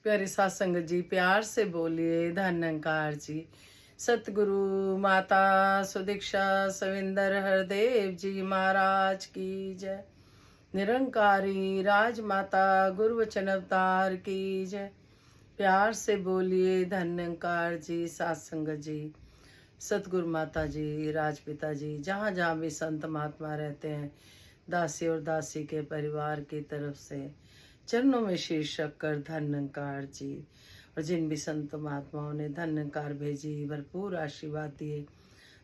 प्यारे सत्संग जी, प्यार से बोलिए धन्यकार जी। सतगुरु माता सुदीक्षा सविंदर हरदेव जी महाराज की जय। निरंकारी राजमाता गुरु वचन अवतार की जय। प्यार से बोलिए धन्यकार जी। सत्संग जी, सतगुरु माता जी, राजपिता जी, जहाँ जहाँ भी संत महात्मा रहते हैं, दासी और दासी के परिवार की तरफ से चरणों में शीर्ष रखकर धन्यकार जी। और जिन भी संत महात्माओं ने धन्यकार भेजी, भरपूर आशीर्वाद दिए,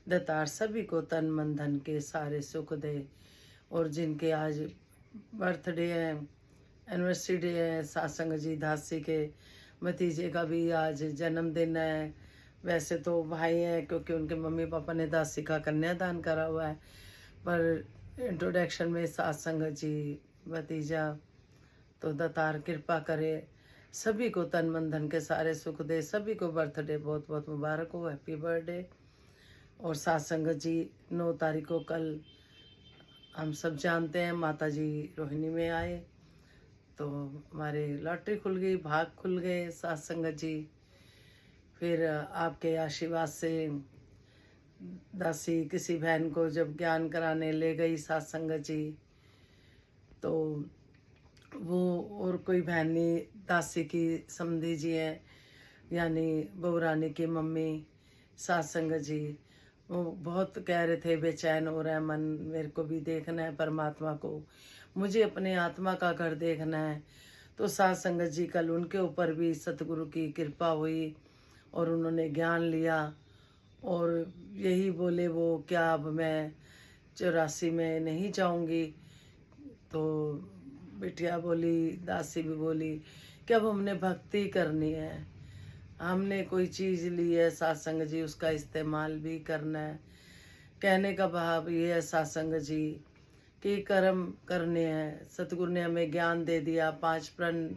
दत्तार सभी को तन मन धन के सारे सुख दे। और जिनके आज बर्थडे है, एनिवर्सरी डे है, सत्संग जी दासी के भतीजे का भी आज जन्मदिन है। वैसे तो भाई हैं, क्योंकि उनके मम्मी पापा ने दासी का कन्यादान करा हुआ है, पर इंट्रोडक्शन में सत्संग जी भतीजा। तो दत्तार कृपा करे, सभी को तन मन धन के सारे सुख दे, सभी को बर्थडे बहुत बहुत मुबारक हो, हैप्पी बर्थडे। और सत्संग जी 9 तारीख को कल हम सब जानते हैं माता जी रोहिणी में आए, तो हमारे लॉटरी खुल गई, भाग खुल गए सत्संग जी। फिर आपके आशीर्वाद से दासी किसी बहन को जब ज्ञान कराने ले गई सत्संग जी, तो वो और कोई बहन नहीं, दासी की समधी जी हैं, यानी बहुरानी की मम्मी सत्संग जी। वो बहुत कह रहे थे बेचैन हो रहा है मन, मेरे को भी देखना है परमात्मा को, मुझे अपने आत्मा का घर देखना है। तो सत्संग जी कल उनके ऊपर भी सतगुरु की कृपा हुई और उन्होंने ज्ञान लिया। और यही बोले वो, क्या अब मैं 84 में नहीं जाऊंगी? तो बिटिया बोली, दासी भी बोली कि अब हमने भक्ति करनी है, हमने कोई चीज़ ली है सत्संग जी, उसका इस्तेमाल भी करना है। कहने का भाव ये है सत्संग जी कि कर्म करने हैं। सतगुरु ने हमें ज्ञान दे दिया, 5 प्रण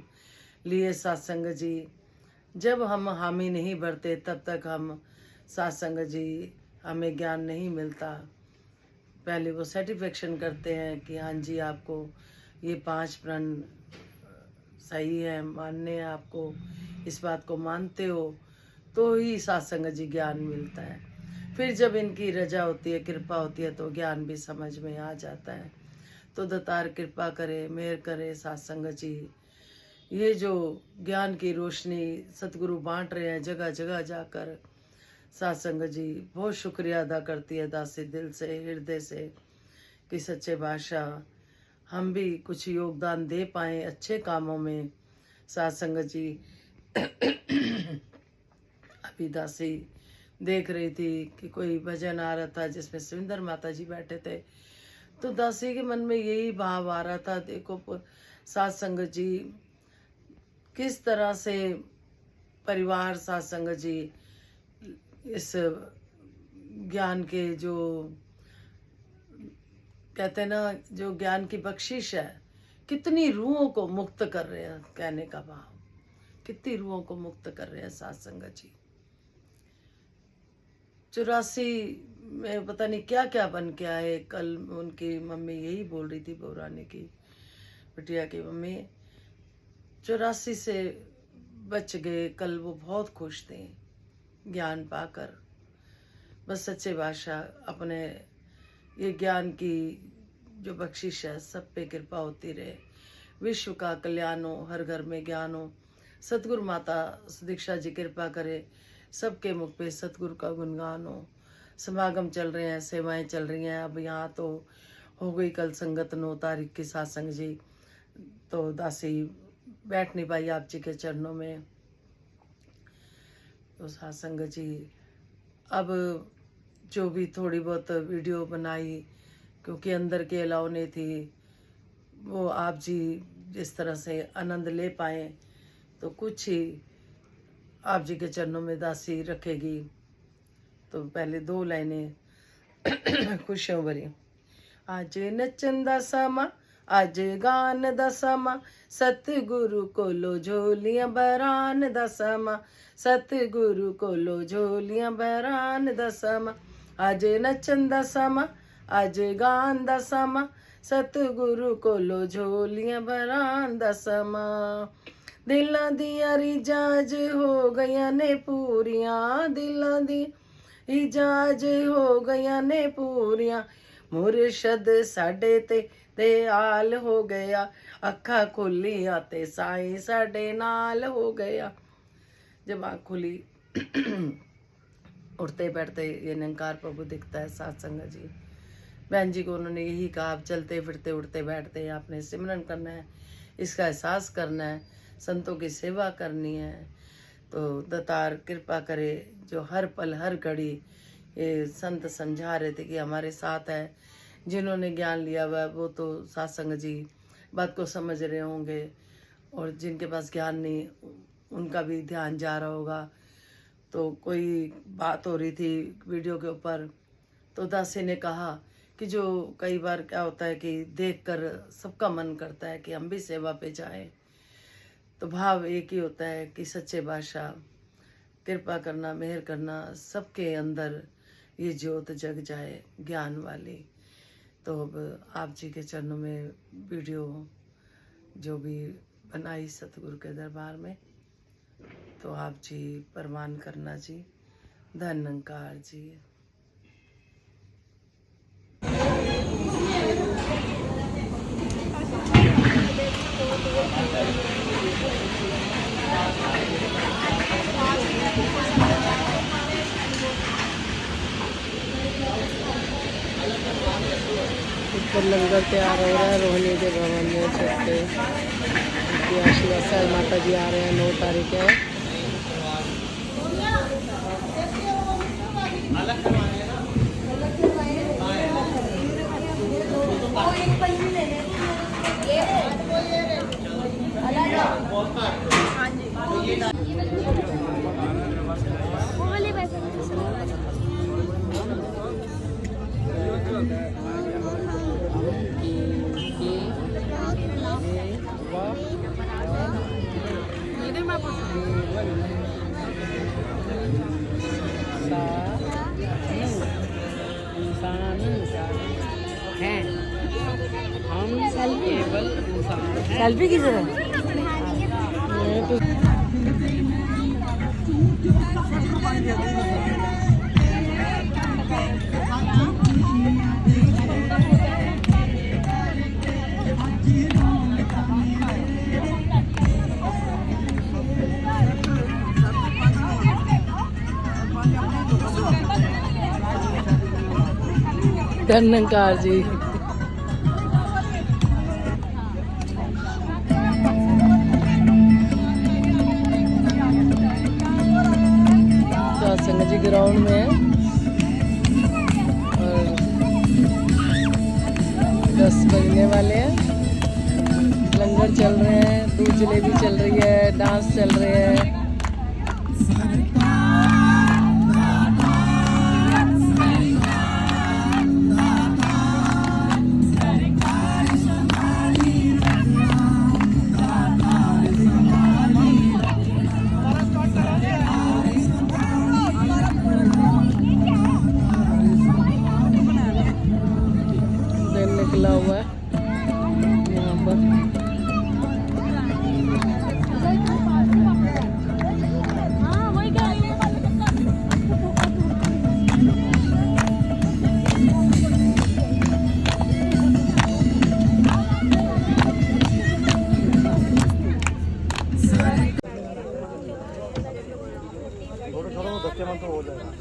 लिए सत्संग जी। जब हम हामी नहीं भरते तब तक हम सत्संग जी हमें ज्ञान नहीं मिलता। पहले वो सर्टिफिकेशन करते हैं कि हाँ जी आपको ये 5 प्रण सही है, मानने हैं आपको, इस बात को मानते हो तो ही सत्संग जी ज्ञान मिलता है। फिर जब इनकी रजा होती है, कृपा होती है, तो ज्ञान भी समझ में आ जाता है। तो दत्तार कृपा करे, मेहर करे सत्संग जी। ये जो ज्ञान की रोशनी सतगुरु बांट रहे हैं जगह जगह जाकर, सत्संग जी बहुत शुक्रिया अदा करती है दासी दिल से, हृदय से, कि सच्चे बादशाह हम भी कुछ योगदान दे पाए अच्छे कामों में। सत्संग जी अभी दासी देख रही थी कि कोई भजन आ रहा था जिसमें सुंदर माता जी बैठे थे, तो दासी के मन में यही भाव आ रहा था, देखो सत्संग जी किस तरह से परिवार सत्संग जी इस ज्ञान के जो कहते हैं ना, जो ज्ञान की बख्शिश है, कितनी रूहों को मुक्त कर रहे हैं। कहने का भाव, कितनी रूहों को मुक्त कर रहे हैं सत्संग जी। 84 में पता नहीं क्या क्या बन के आए। कल उनकी मम्मी यही बोल रही थी, बहुरानी की बिटिया की मम्मी, 84 से बच गए। कल वो बहुत खुश थे ज्ञान पाकर। बस सच्चे बादशाह अपने ये ज्ञान की जो बख्शिश है सब पे कृपा होती रहे। विश्व का कल्याण हो, हर घर में ज्ञान हो। सतगुरु माता सुदीक्षा जी कृपा करे, सबके मुख पे सतगुरु का गुणगान हो। समागम चल रहे हैं, सेवाएं चल रही हैं। अब यहाँ तो हो गई कल संगत 9 तारीख की सत्संग जी, तो दासी बैठ नहीं पाई आप जी के चरणों में। तो सत्संग जी अब जो भी थोड़ी बहुत वीडियो बनाई, क्योंकि अंदर के अलाउ नहीं थी, वो आप जी जिस तरह से आनंद ले पाए, तो कुछ ही आप जी के चरणों में दासी रखेगी। तो पहले 2 लाइनें खुशियों भरी। आज नचन दा समा, आज गान दा समा, सतगुरु को लो झोलियां बरान दा समा, सतगुरु को लो झोलियां बरान दा समा। आज नचन दा समा, आज गान दा समा, सतगुरु को लो झोलियां बरान दा समा। दिलां दियां रिजाज हो गईयां ने पूरियां, दिलां दी रिजाज हो गईयां ने पूरियां, मुर्शद साडे ते दयाल हो गया, अखा खुलिया ते साईं साडे नाल हो गया। जब आँख खुली उठते बैठते ये निरंकार प्रभु दिखता है सत्संग जी। बहन जी को उन्होंने यही कहा, आप चलते फिरते उठते बैठते आपने सिमरन करना है, इसका एहसास करना है, संतों की सेवा करनी है। तो दातार कृपा करे, जो हर पल हर घड़ी ये संत समझा रहे थे कि हमारे साथ है, जिन्होंने ज्ञान लिया हुआ वो तो सत्संग जी बात को समझ रहे होंगे, और जिनके पास ज्ञान नहीं उनका भी ध्यान जा रहा होगा। तो कोई बात हो रही थी वीडियो के ऊपर, तो दासी ने कहा कि जो कई बार क्या होता है कि देखकर सबका मन करता है कि हम भी सेवा पे जाएं, तो भाव एक ही होता है कि सच्चे बादशाह कृपा करना, मेहर करना, सबके अंदर ये ज्योत जग जाए ज्ञान वाली। तो अब आप जी के चरणों में वीडियो जो भी बनाई सतगुरु के दरबार में, तो आप जी प्रमाण करना जी। धन निरंकार जी। ऊपर लंगर तैयार हो रहा है रोहिणी के भवन में छत पे। आशीर्वाद माता जी आ रहे हैं, 9 तारीख है। सेल्फी की जरूरत धन्यकार जी। सत्संग जी ग्राउंड में है और 10 बजने वाले हैं। लंगर चल रहे हैं, दूध जलेबी चल रही है, डांस चल रहे हैं। निकला हुआ है यहाँ पर। धक्के मत हो जाएगा।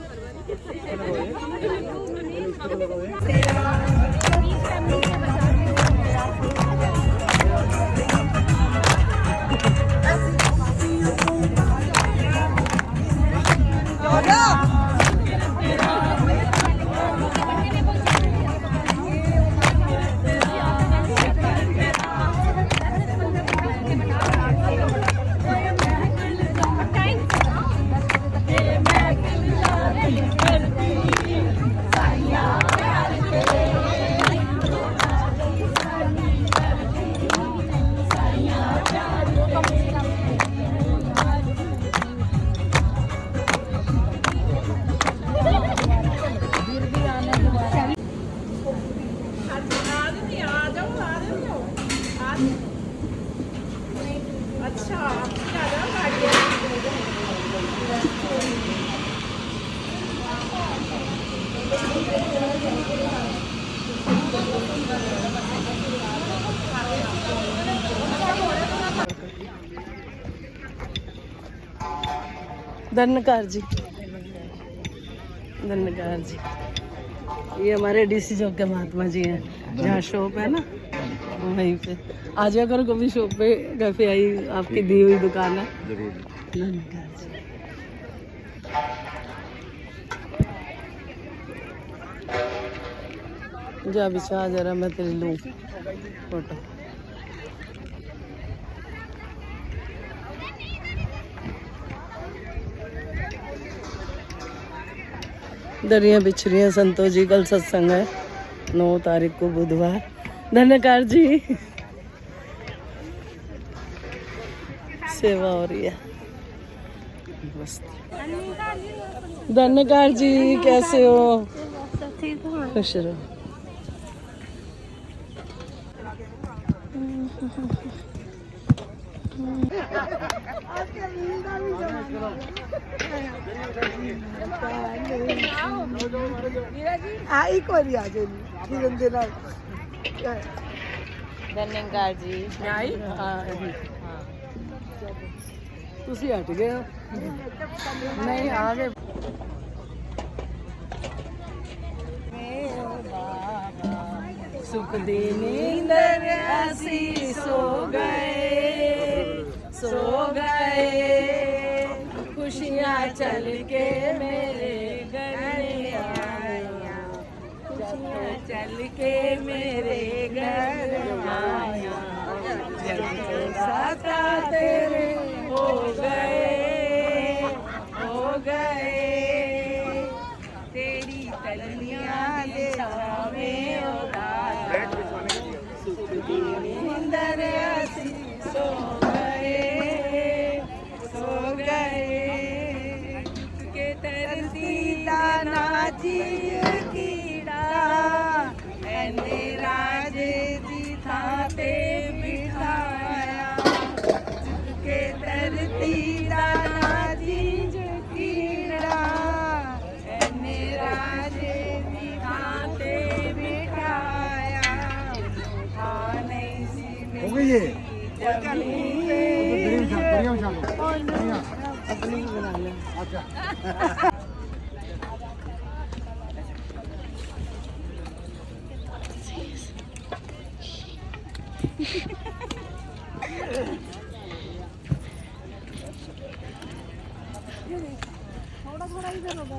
धन्यकार जी, धन्यकार जी। ये हमारे डीसी चौक के महात्मा जी हैं, जहाँ शॉप है ना वहीं पे। आ जाया करो कभी शॉप पे, कैफे आई आपकी दी हुई दुकान है। धन्यकार जी। जा बिछा जरा मैं तेरी लूँ फोटो। दरिया बिछ रही है संतोष जी, कल सत्संग है 9 तारीख को बुधवार। धन्यकार जी, सेवा हो रही है। धन्यकार जी कैसे हो? खुश रहो। आई कोई आ जाए धन्यकार जी आई। तुसी हट गए हो? नहीं आ गए। सुख दी नींदर ऐसी सो गए खुशियाँ चल के मेरे घर आया, खुशियाँ चल के मेरे घर आया, साता तेरे हो गए तेरी तलियां दे छावे उदार, सुख दी नींदर ऐसी सो गए के तरती दाना जी कीड़ा एने राजे दी थाते बिठाया, के तरती दाना जी कीड़ा एने राजे दी थाते बिठाया, नहीं सी मेरी अपनी ही बना ले। थोड़ा थोड़ा इधर होगा।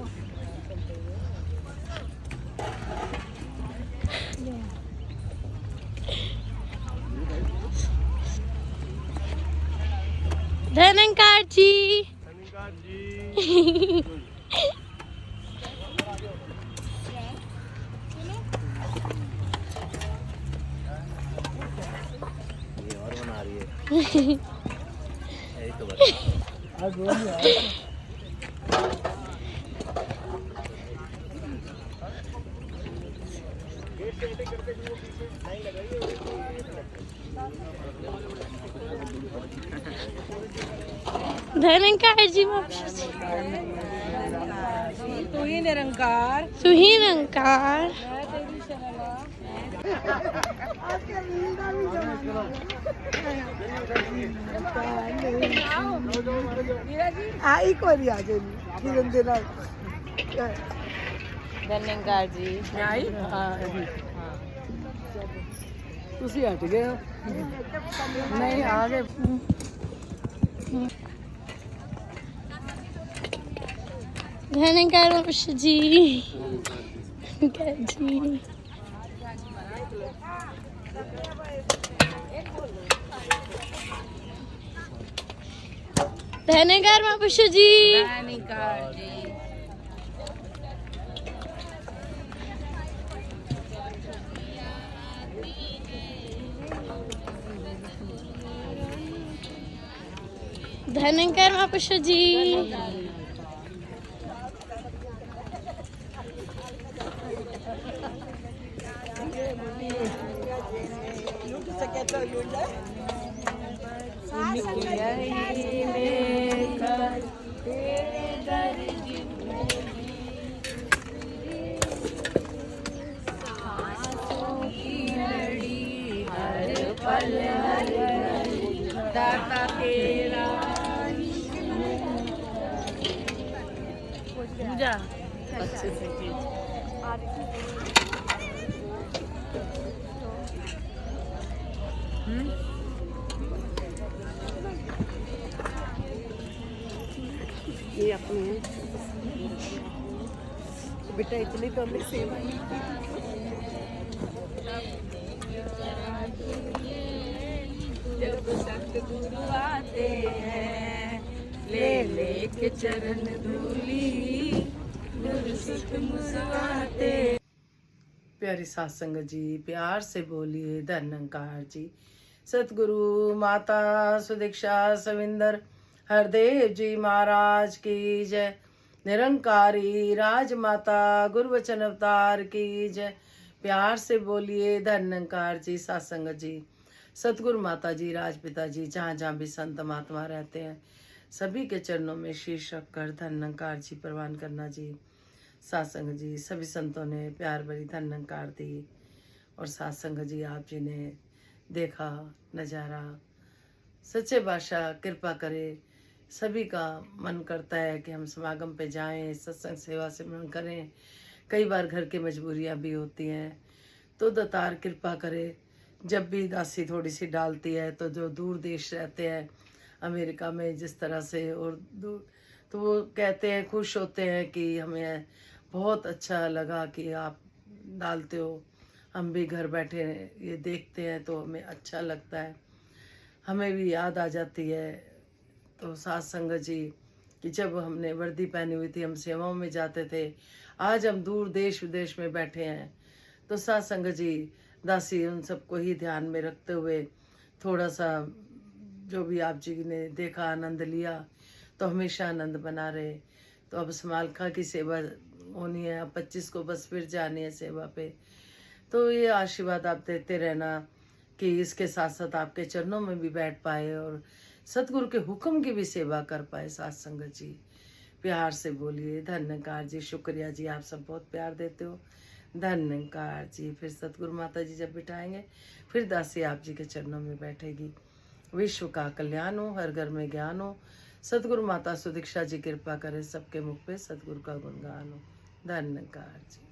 धन्यकार जी। ये और बना रही है। यही तो बता। धन्यकार जी, तू ही निरंकार, तू ही निरंकार। आई कोई आ जाए धन्यकार जी आई। तुसी हट गए हो? नहीं आ गए। धन्यकार मापुष जी। जी धन्यकार मापुष जी। धन्यकार जी। धन्यकार मापुष जी। दाता तेरा अच्छे से ये अपनी है बेटा, इतनी तो हमें सेवा ही जब सतगुरु आते हैं ले लेके चरण धूली गुरु सुख मुस्कुराते। प्यारी सात संगत जी, प्यार से बोलिए धन निरंकार जी। सतगुरु माता सुदीक्षा सविंदर हरदेव जी महाराज की जय। निरंकारी राजमाता गुरुवचन अवतार की जय। प्यार से बोलिए धन निरंकार जी। सात संगत जी, सतगुरु माता जी, राजपिता जी, जहाँ जहाँ भी संत महात्मा रहते हैं सभी के चरणों में शीश रखकर धन निरंकार जी प्रवान करना जी। सात संगत जी, सभी संतों ने प्यार भरी धन निरंकार दी और सात संगत जी आप जी ने देखा नज़ारा। सच्चे बादशाह कृपा करे, सभी का मन करता है कि हम समागम पे जाएं, सत्संग सेवा सिमरन करें। कई बार घर की मजबूरियां भी होती हैं, तो दातार कृपा करे। जब भी दासी थोड़ी सी डालती है तो जो दूर देश रहते हैं अमेरिका में जिस तरह से और दूर, तो वो कहते हैं, खुश होते हैं कि हमें बहुत अच्छा लगा कि आप डालते हो। हम भी घर बैठे ये देखते हैं तो हमें अच्छा लगता है, हमें भी याद आ जाती है। तो सात संगत जी कि जब हमने वर्दी पहनी हुई थी, हम सेवाओं में जाते थे, आज हम दूर देश विदेश में बैठे हैं। तो सात संगत जी दासी उन सबको ही ध्यान में रखते हुए थोड़ा सा जो भी आप जी ने देखा, आनंद लिया, तो हमेशा आनंद बना रहे। तो अब समालखा की सेवा होनी है, अब 25 को बस फिर जानी है सेवा पे। तो ये आशीर्वाद आप देते रहना कि इसके साथ साथ आपके चरणों में भी बैठ पाए और सतगुरु के हुक्म की भी सेवा कर पाए। सात संगत जी प्यार से बोलिए धन निरंकार जी। शुक्रिया जी, आप सब बहुत प्यार देते हो। धन निरंकार जी। फिर सतगुरु माता जी जब बिठाएंगे फिर दासी आप जी के चरणों में बैठेगी। विश्व का कल्याण हो, हर घर में ज्ञान हो। सतगुरु माता सुदीक्षा जी कृपा करे, सबके मुख पे सतगुरु का गुणगान हो। धन निरंकार जी।